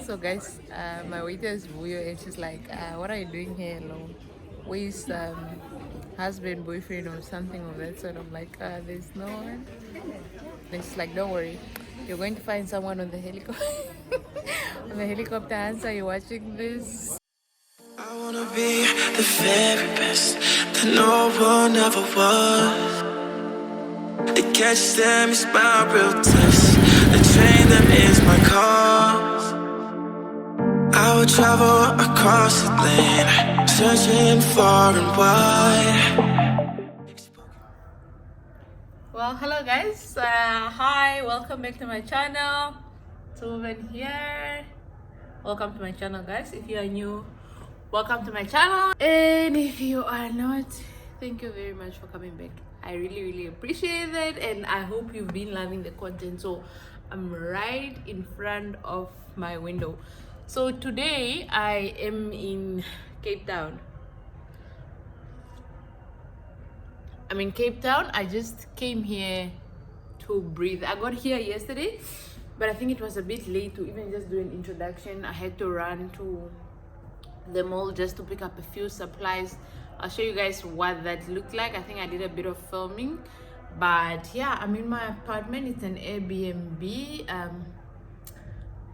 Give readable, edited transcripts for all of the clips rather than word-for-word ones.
So guys, my waiter is Buyo and she's like, what are you doing here alone? Where's husband, boyfriend or something of that sort? I'm like, there's no one. And she's like, don't worry, you're going to find someone on the helicopter. On the helicopter answer, you're watching this. I wanna be the very best that no one ever was. To catch them is my real test. To train them is my cause. I would travel across the land, searching far and wide. Well, hello guys. Hi, welcome back to my channel. Robben here. Welcome to my channel, guys. If you are new, welcome to my channel. And if you are not, thank you very much for coming back. I really appreciate it, and I hope you've been loving the content. So I'm right in front of my window. So today I am in Cape Town. I'm in Cape Town. I just came here to breathe. I got here yesterday, but I think it was a bit late to even just do an introduction. I had to run to the mall just to pick up a few supplies. I'll show you guys what that looked like. I think I did a bit of filming, but yeah, I'm in my apartment. It's an Airbnb.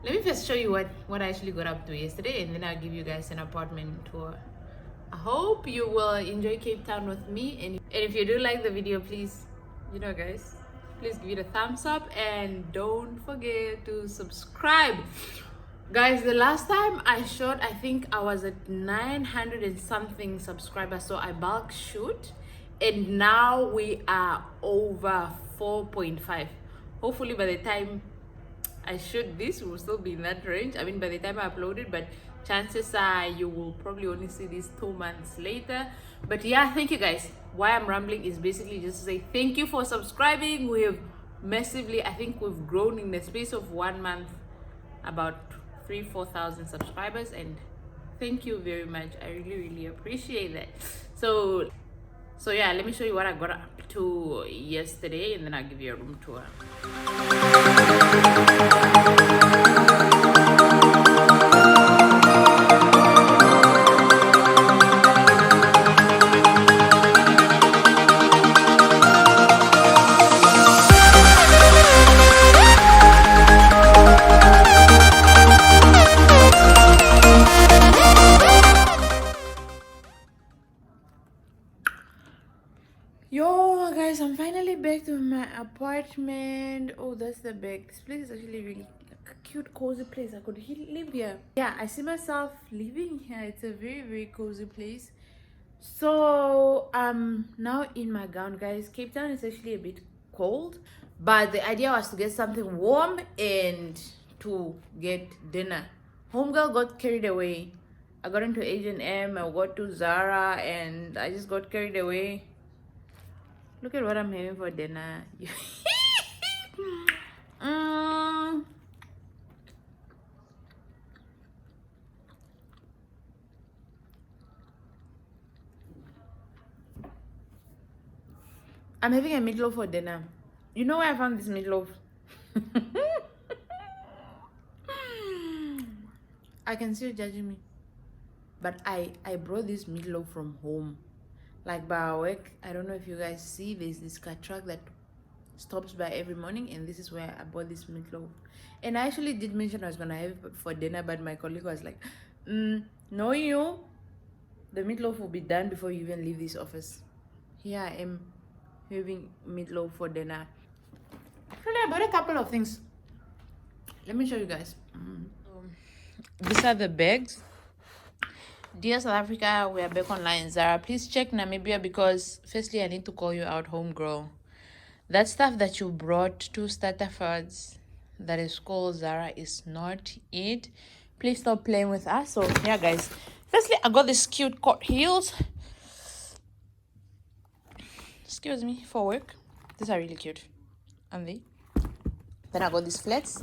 Let me first show you what I actually got up to yesterday, and then I'll give you guys an apartment tour. I hope you will enjoy Cape Town with me, and if you do like the video, please, guys, please give it a thumbs up and don't forget to subscribe. Guys, the last time I shot, I think I was at 900 and something subscribers, so I bulk shoot, and now we are over 4.5. Hopefully by the time I shoot this, we'll still be in that range. I mean, by the time I upload it, but chances are you will probably only see this 2 months later. But yeah, thank you guys. Why I'm rambling is basically just to say thank you for subscribing. We have massively, I think we've grown in the space of 1 month about 3,000-4,000 subscribers, and thank you very much. I really appreciate that. So yeah, let me show you what I got up to yesterday, and then I'll give you a room tour. Yo guys, I'm finally back to my apartment. Oh, that's the bag. This place is actually really like a cute cozy place. I could live here. Yeah, I see myself living here. It's a very cozy place. So I'm now in my gown, guys. Cape Town is actually a bit cold, but the idea was to get something warm and to get dinner. Homegirl got carried away. I got into H&M, I got to Zara, and I just got carried away. Look at what I'm having for dinner. I'm having a meatloaf for dinner. You know where I found this meatloaf? I can see you judging me. But I brought this meatloaf from home. Like by our work, I don't know if you guys see, there's this car truck that stops by every morning, and this is where I bought this meatloaf. And I actually did mention I was gonna have it for dinner, but my colleague was like, no, the meatloaf will be done before you even leave this office. Here I am having meatloaf for dinner. Actually, I bought a couple of things. Let me show you guys. These are the bags. Dear South Africa, we are back online. Zara, please check Namibia, because firstly I need to call you out, homegirl. That stuff that you brought to Starterfords that is called Zara is not it. Please stop playing with us. So yeah guys, firstly I got these cute court heels, excuse me, for work. These are really cute, aren't they? Then I got these flats,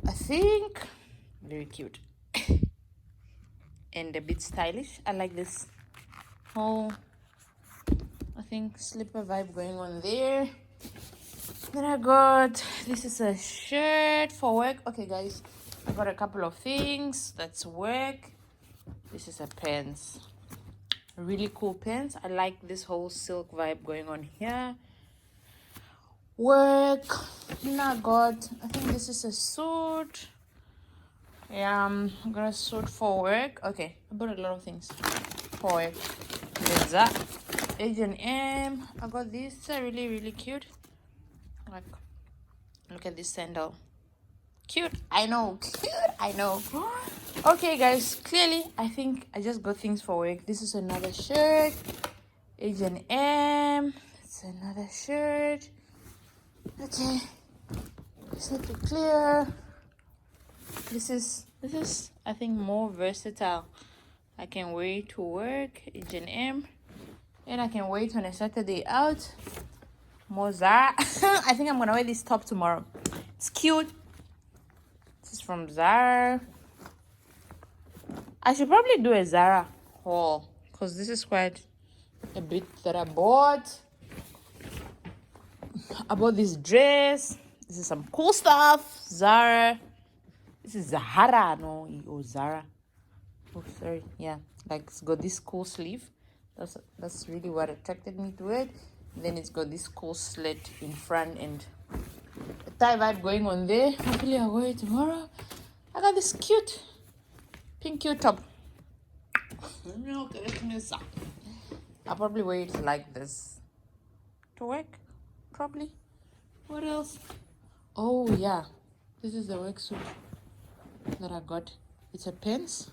I think very cute and a bit stylish. I like this whole, I think, slipper vibe going on there. Then I got, this is a shirt for work. Okay guys, I got a couple of things. That's work. This is a pants. Really cool pants. I like this whole silk vibe going on here. Work. Now I got, I think this is a suit. Yeah, I got a suit for work. Okay, I bought a lot of things for work. There's that. H&M. I got this. Really, really cute. Like, look at this sandal. Cute. I know. Cute. I know. Okay, guys. Clearly, I think I just got things for work. This is another shirt. H&M. It's another shirt. Okay. Just need to clear. This is I think more versatile. I can wear it to work. H&M. And I can wear it on a Saturday out. More Zara. I think I'm gonna wear this top tomorrow. It's cute. This is from Zara. I should probably do a Zara haul because this is quite a bit that I bought. I bought this dress. This is some cool stuff. Zara. This is Zahara, no, or Zara. Oh, sorry. Yeah, like it's got this cool sleeve. That's really what attracted me to it. Then it's got this cool slit in front and a tie vibe going on there. Hopefully I'll wear it tomorrow. I got this cute pink cute top. I'll probably wear it like this to work. Probably. What else? Oh yeah, this is the work suit that I got. It's a pants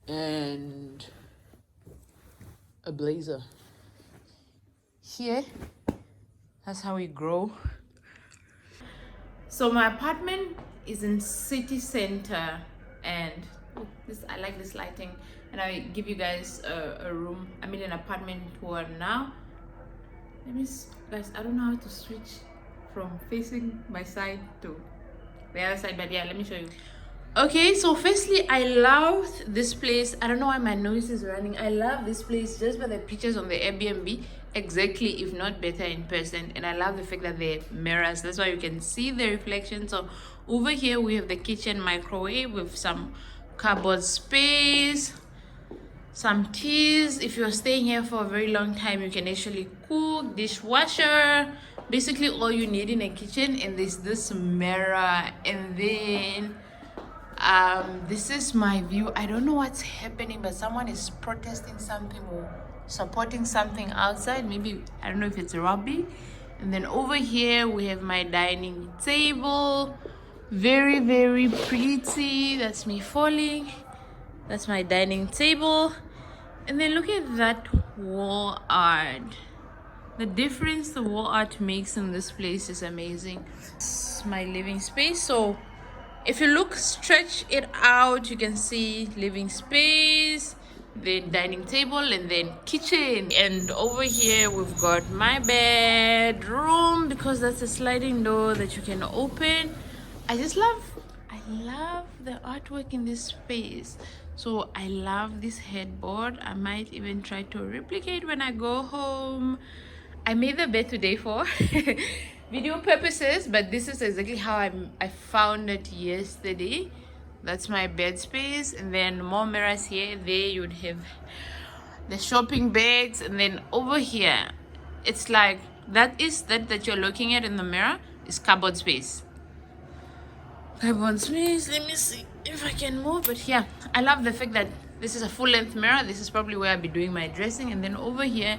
and a blazer. Here, that's how we grow. So my apartment is in city center, and I like this lighting, and I give you guys a room, I mean an apartment tour now. Guys, I don't know how to switch from facing my side to the other side, but yeah, let me show you. Okay, so firstly, I love this place. I don't know why my nose is running. I love this place just by the pictures on the Airbnb, exactly, if not better in person. And I love the fact that they're mirrors. That's why you can see the reflection. So over here we have the kitchen microwave with some cupboard space, some teas. If you're staying here for a very long time, you can actually cook. Dishwasher, basically all you need in a kitchen. And there's this mirror, and then this is my view. I don't know what's happening, but someone is protesting something or supporting something outside. Maybe, I don't know if it's Robben. And then over here we have my dining table. Very, very pretty. That's me falling. That's my dining table. And then look at that wall art. The difference the wall art makes in this place is amazing. It's my living space. So if you look, stretch it out, you can see living space, then dining table, and then kitchen. And over here we've got my bedroom, because that's a sliding door that you can open. I love the artwork in this space. So I love this headboard. I might even try to replicate when I go home. I made the bed today for video purposes, but this is exactly how I found it yesterday. That's my bed space. And then more mirrors here. There you'd have the shopping bags, and then over here it's like that you're looking at in the mirror is cupboard space. Cupboard space. Let me see if I can move. But yeah, I love the fact that this is a full-length mirror. This is probably where I'll be doing my dressing. And then over here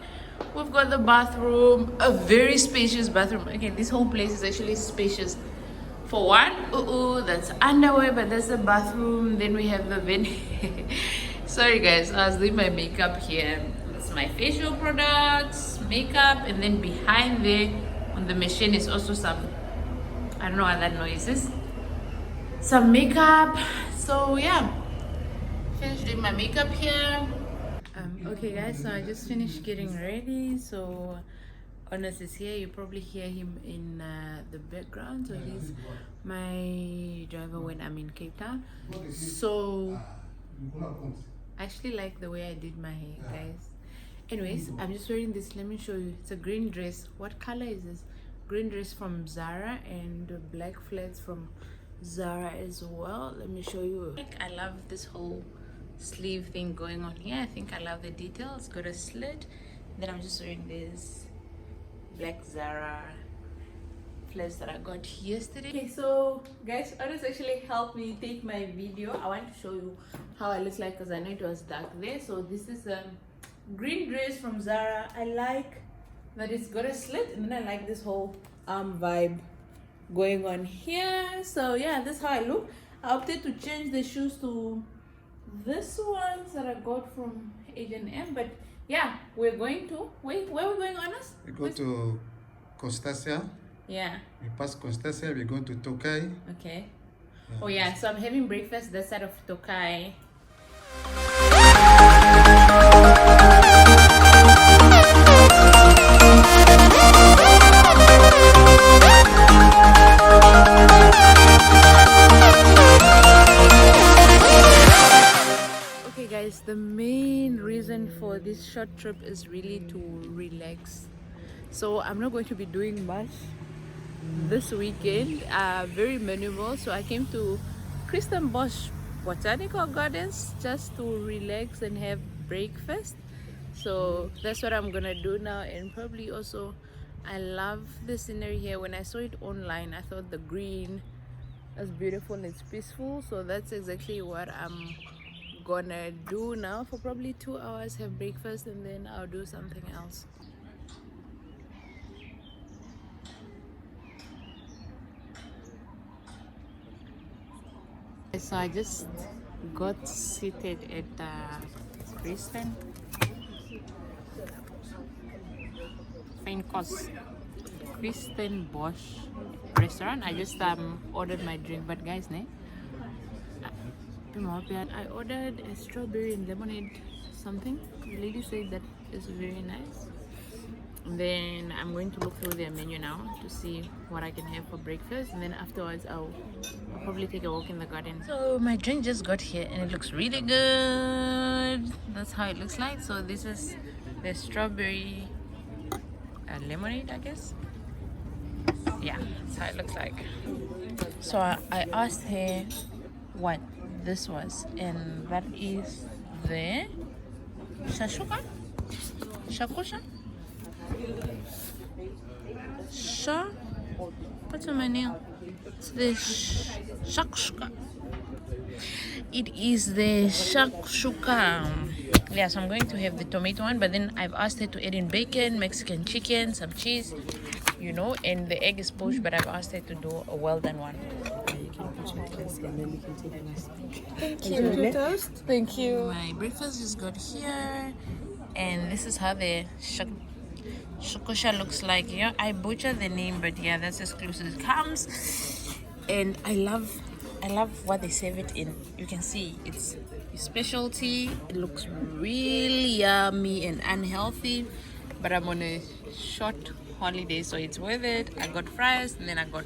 we've got the bathroom, a very spacious bathroom. Again, this whole place is actually spacious. For one, that's underwear, but that's the bathroom. Then we have the vent. Sorry guys, I was doing my makeup here. That's my facial products, makeup, and then behind there on the machine is also some, I don't know what that noise is, some makeup. So yeah, finished doing my makeup here. Okay guys, so I just finished getting ready. So Honest is here. You probably hear him in the background. So he's my driver when I'm in Cape Town. So I actually like the way I did my hair, guys. Anyways, I'm just wearing this. Let me show you. It's a green dress. What color is this? Green dress from Zara and black flats from Zara as well. Let me show you. I love this whole sleeve thing going on here. I think I love the details. Got a slit. Then I'm just wearing this black Zara flares that I got yesterday. Okay, so guys, others actually helped me take my video. I want to show you how I look like because I know it was dark there. So this is a green dress from Zara. I like that it's got a slit, and then I like this whole vibe going on here. So yeah, that's how I look. I opted to change the shoes to this ones that I got from H&M, but yeah, we're going to where are we going, Honest? We go to Constancia. Yeah. We pass Constancia, we're going to Tokai. Okay. Oh yeah, so I'm having breakfast that side of Tokai. Okay guys, the main reason for this short trip is really to relax. So I'm not going to be doing much this weekend, very minimal. So I came to Bosch Botanical Gardens just to relax and have breakfast. So that's what I'm gonna do now. And probably also, I love the scenery here. When I saw it online, I thought the green is beautiful and it's peaceful. So that's exactly what I'm gonna do now for probably 2 hours, have breakfast, and then I'll do something else. So I just got seated at Kristen Bosch restaurant. I just ordered my drink, but guys, I ordered a strawberry and lemonade something. The lady said that is very nice. And then I'm going to look through their menu now to see what I can have for breakfast, and then afterwards I'll probably take a walk in the garden. So my drink just got here and it looks really good. That's how it looks like. So this is the strawberry lemonade, I guess. Yeah, that's how it looks like. So I asked her what this was, and that is the shakusha. What's on my nail? It's the shakshuka. It is the shakshuka. Yeah, so I'm going to have the tomato one, but then I've asked her to add in bacon, Mexican chicken, some cheese, you know, and the egg is poached, but I've asked her to do a well done one. Thank you. Thank you. My breakfast just got here, and this is how the shakusha looks like. Yeah, I butchered the name, but yeah, that's as close as it comes. And I love what they serve it in. You can see it's a specialty. It looks really yummy and unhealthy, but I'm on a short holiday, so it's worth it. I got fries and then I got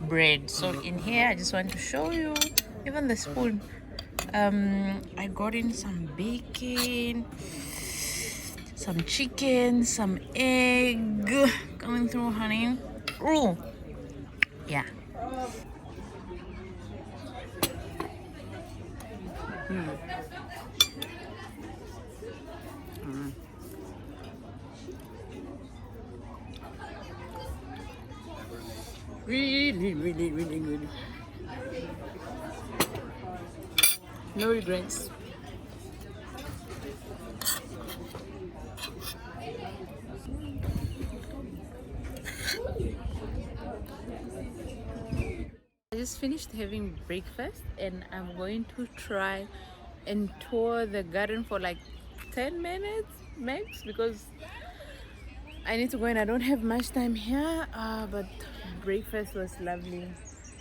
bread. So in here I just want to show you even the spoon. I got in some bacon, some chicken, some egg coming through, honey. Oh yeah. Really good. No regrets. I just finished having breakfast and I'm going to try and tour the garden for like 10 minutes max because I need to go and I don't have much time here, but breakfast was lovely.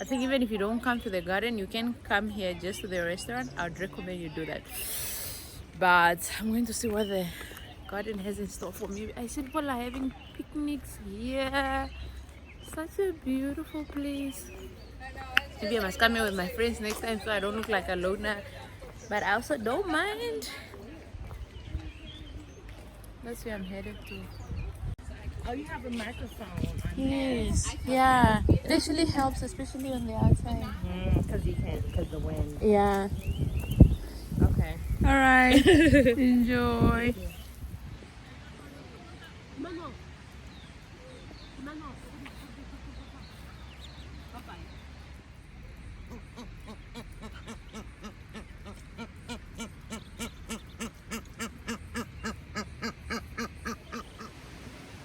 I think even if you don't come to the garden, you can come here just to the restaurant. I would recommend you do that. But I'm going to see what the garden has in store for me. I see people are having picnics here. Such a beautiful place. Maybe I must come here with my friends next time so I don't look like a loner. But I also don't mind. That's where I'm headed to. Oh, you have a microphone on Yes. Yeah. It actually helps, especially on the outside. because you can't, because the wind. Yeah. Okay. All right. Enjoy.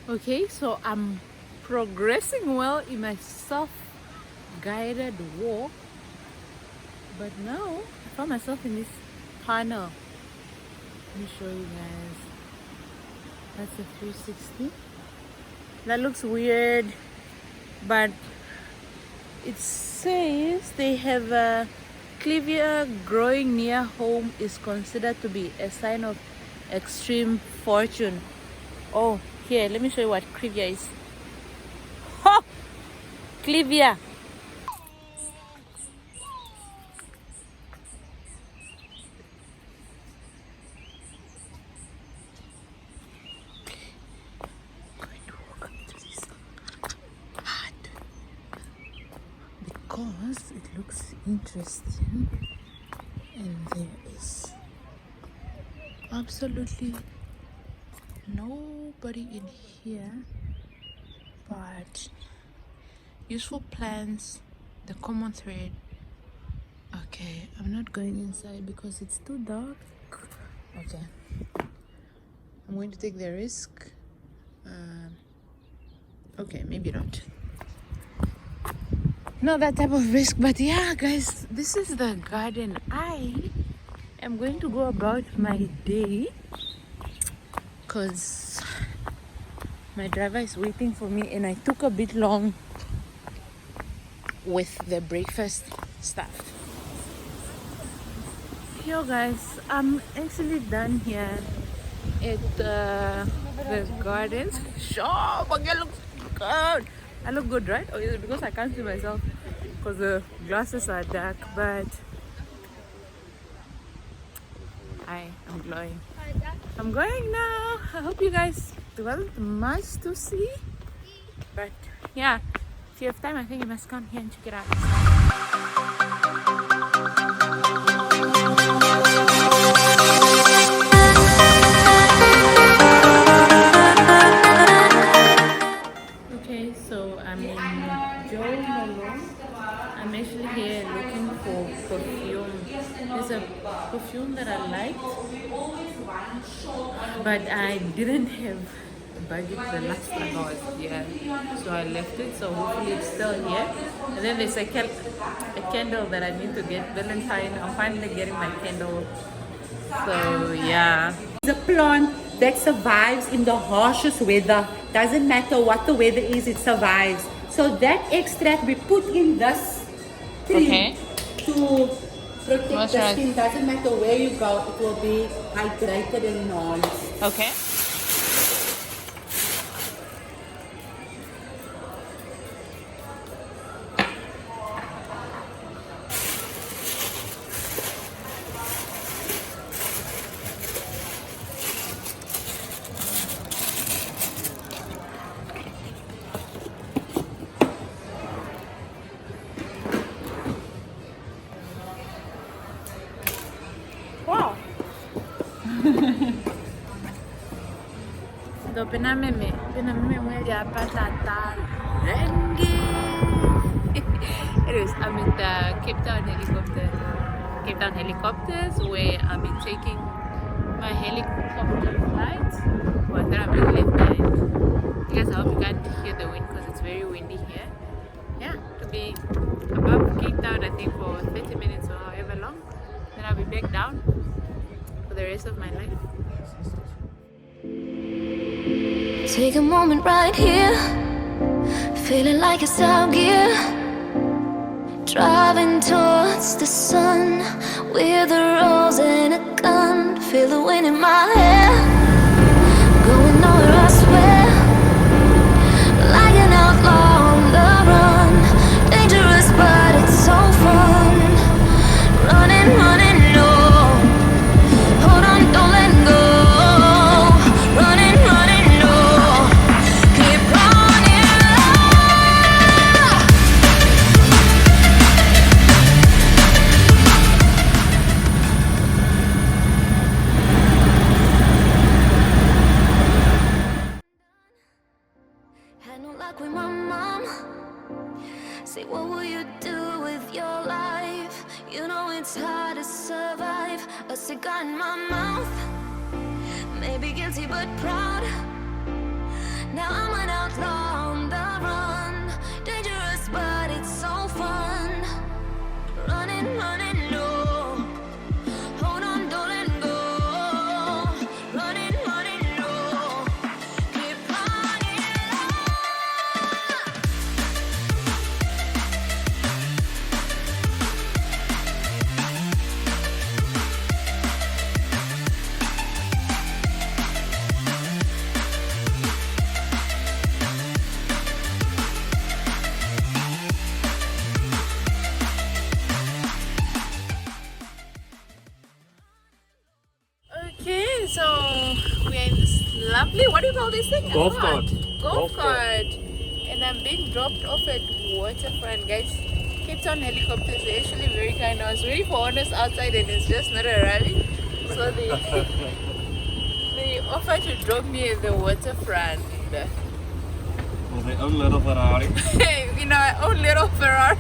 Okay, so I'm progressing well in my self-guided walk, but now I found myself in this tunnel. Let me show you guys. That's a 360. That looks weird, but it says they have a clivia growing near home is considered to be a sign of extreme fortune. Oh, here, let me show you what clivia is. Ho! Clivia. Because it looks interesting and there is absolutely nobody in here but useful plants, the common thread. Okay, I'm not going inside because it's too dark. Okay, I'm going to take the risk. Okay, maybe not. Not that type of risk, but yeah, guys, this is the garden. I am going to go about my day because my driver is waiting for me and I took a bit long with the breakfast stuff. Yo guys, I'm actually done here at the gardens. Sure, but it looks good. I look good, right? Or is it because I can't see myself because the glasses are dark? But I am glowing. I'm going now. I hope you guys, there wasn't much to see, but yeah, if you have time, I think you must come here and check it out. Okay, so I'm in Joe Malone. I'm actually here looking for perfume. There's a perfume that I liked, but I didn't have a budget the last time I was here, so I left it. So hopefully it's still here. And then there's a candle that I need to get. Valentine. I'm finally getting my candle. So yeah. It's a plant that survives in the harshest weather. Doesn't matter what the weather is, it survives. So that extract we put in this cream Okay. to protect the Moisturize. skin. Doesn't matter where you go, it will be hydrated and enhanced. Okay. Wow. Do pinameme mweli hapa tata rengi. Anyways, I'm in the Capetown helicopters where I'll be taking my helicopter flight. Well, then I'm being left behind. You guys, I hope you can't hear the wind because it's very windy here. Yeah, to be above Cape Town, I think for 30 minutes or however long. Then I'll be back down for the rest of my life. Take a moment right here, feeling like it's out gear. Driving towards the sun with a rose and a gun. Feel the wind in my hair, going nowhere I swear. Like an outlaw on the run, dangerous but it's so fun. Running, running, no. Hold on, don't let go. Running, running, no. Keep it's hard to survive. A cigar in my mouth. Maybe guilty but proud. Now I'm an outlaw on the run. Dangerous but it's so fun. Running, running low. Hold on, don't let go. Running, running low. Keep running low. Okay, so we're in this lovely, what do you call this thing? A Golf cart. cart. Golf Golf cart. cart. And I'm being dropped off at waterfront, guys. Capetown helicopters, they're actually very kind. I was waiting for honors outside and it's just not arriving. So they they offered to drop me at the waterfront. Well, their own little Ferrari. In our own little Ferrari.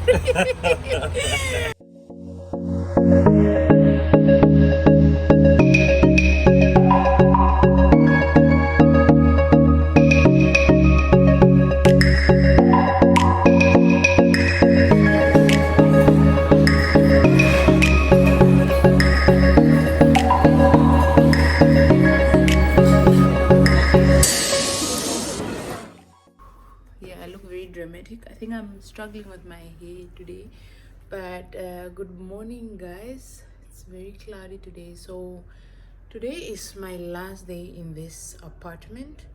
Yeah, I look very dramatic. I think I'm struggling with my hair today. But good morning, guys. It's very cloudy today. So today is my last day in this apartment.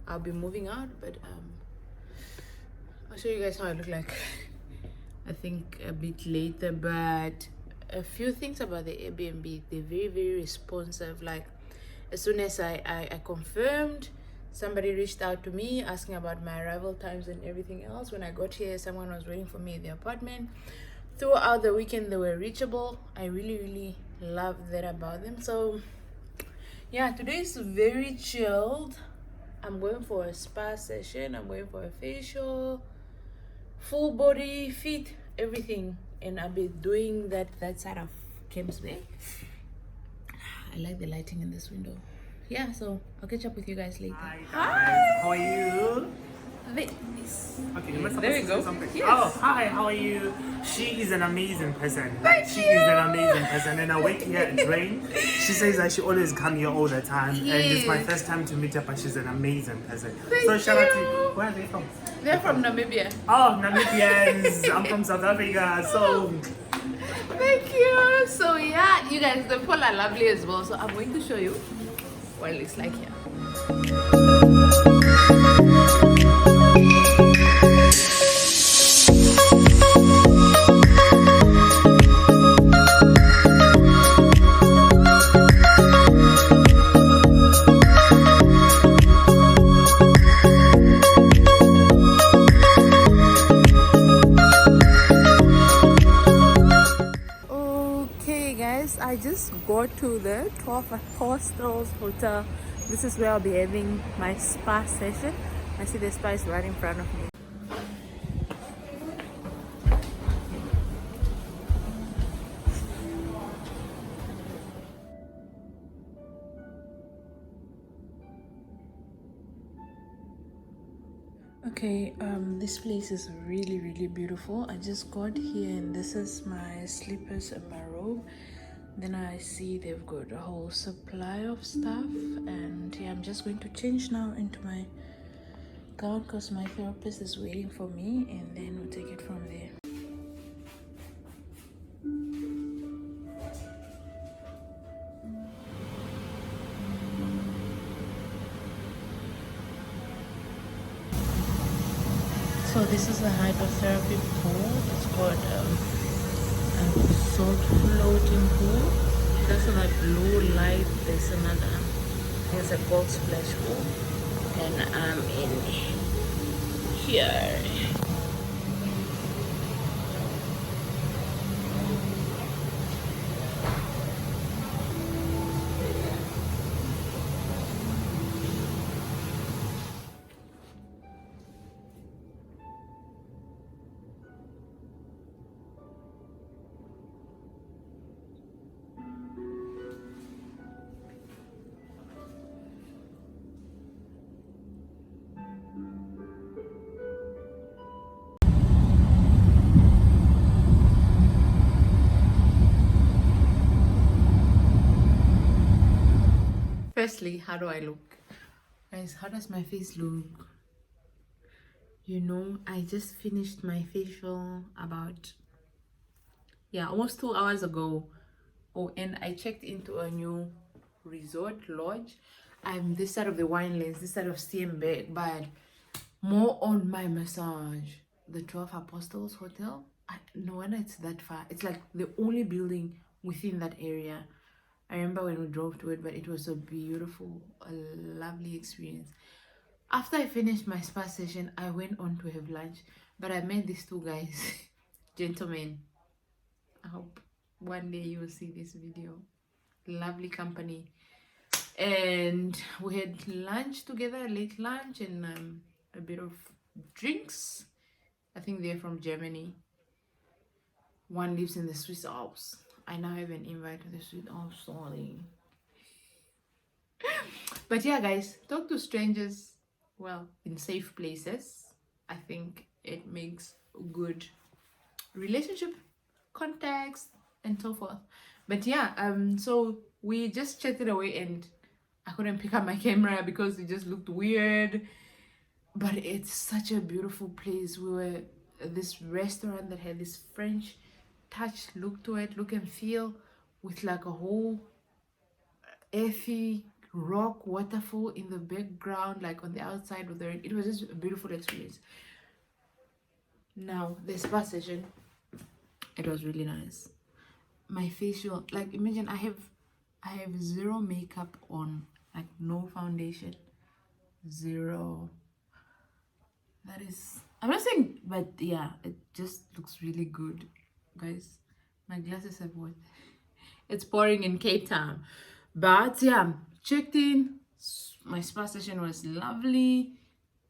I'll be moving out, but I'll show you guys how I look like. I think a bit later. But a few things about the Airbnb. They're very, very responsive. Like as soon as I confirmed, somebody reached out to me asking about my arrival times and everything else. When I got here, someone was waiting for me at the apartment. Throughout the weekend, they were reachable. I really, really love that about them. So yeah, today is very chilled. I'm going for a spa session. I'm going for a facial, full body, feet, everything. And I'll be doing that side of Camps Bay. I like the lighting in this window. Yeah, so I'll catch up with you guys later. Hi. How are you? This. Okay, am I supposed There we to go. say something? Yes. Oh, hi. How are you? She is an amazing person. She is an amazing person, and I went here and train. She says that she always come here all the time, and it's my Yes. first time to meet her. But she's an amazing person. Thank so shout out to you. where are they from? They're from Namibia. Oh, Namibians. I'm from South Africa. So Thank you. So yeah, you guys, the people are lovely as well. So I'm going to show you what it looks like here. Okay guys, I just got to the 12 Apostles Hotel. This is where I'll be having my spa session. I see the spa is right in front of me. Okay, this place is really, really beautiful. I just got here and this is my slippers and my robe. Then I see they've got a whole supply of stuff, and yeah, I'm just going to change now into my gown because my therapist is waiting for me, and then we'll take it from there. So this is the hydrotherapy pool. It's got a salt floating pool. There's like blue light. There's another. There's a gold splash pool, and I'm in here. Firstly, how do I look? Guys, how does my face look? You know, I just finished my facial about, yeah, almost 2 hours ago. Oh, and I checked into a new resort lodge. I'm this side of the wine lens, this side of Steenbeek, but more on my massage. The 12 Apostles Hotel. No wonder it's that far. It's like the only building within that area. I remember when we drove to it, but it was a beautiful, a lovely experience. After I finished my spa session, I went on to have lunch, but I met these two guys, gentlemen. I hope one day you will see this video. Lovely company. And we had lunch together, late lunch, and a bit of drinks. I think they're from Germany. One lives in the Swiss Alps. I now have an invite to the Swiss Alps, sorry. But yeah, guys, talk to strangers, well, in safe places. I think it makes good relationship, context, and so forth. But yeah, so we just chatted away, and I couldn't pick up my camera because it just looked weird. But it's such a beautiful place. We were at this restaurant that had this French touch look to it, look and feel, with like a whole earthy rock waterfall in the background, like on the outside of the, it was just a beautiful experience. Now the spa session, it was really nice. My facial, like, imagine I have zero makeup on, like no foundation, zero. That is, I'm not saying, but yeah, it just looks really good, guys. My glasses have what, it's pouring in Capetown. But yeah, checked in. My spa session was lovely.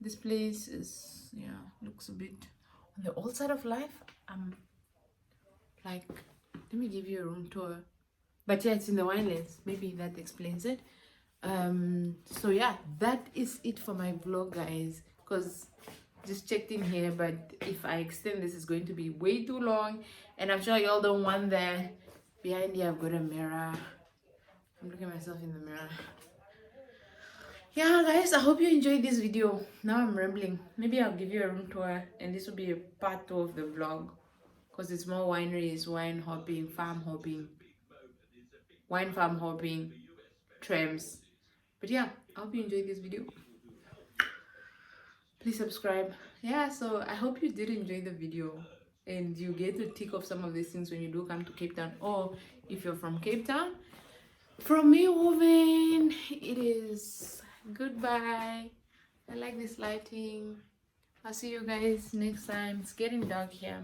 This place is, yeah, looks a bit on the old side of life. Like, let me give you a room tour. But yeah, it's in the winelands. Maybe that explains it. So yeah, that is it for my vlog, guys, because just checked in here, but if I extend this, it's going to be way too long, and I'm sure y'all don't want that. Behind here I've got a mirror. I'm looking at myself in the mirror. Yeah, guys, I hope you enjoyed this video. Now I'm rambling. Maybe I'll give you a room tour, and this will be a part 2 of the vlog, because it's more wineries, wine hopping, farm hopping, wine farm hopping, trams. But yeah, I hope you enjoyed this video. Please subscribe. Yeah, so I hope you did enjoy the video, and you get to tick off some of these things when you do come to Cape Town, or if you're from Cape Town. From me, Robben, it is goodbye. I like this lighting. I'll see you guys next time. It's getting dark here.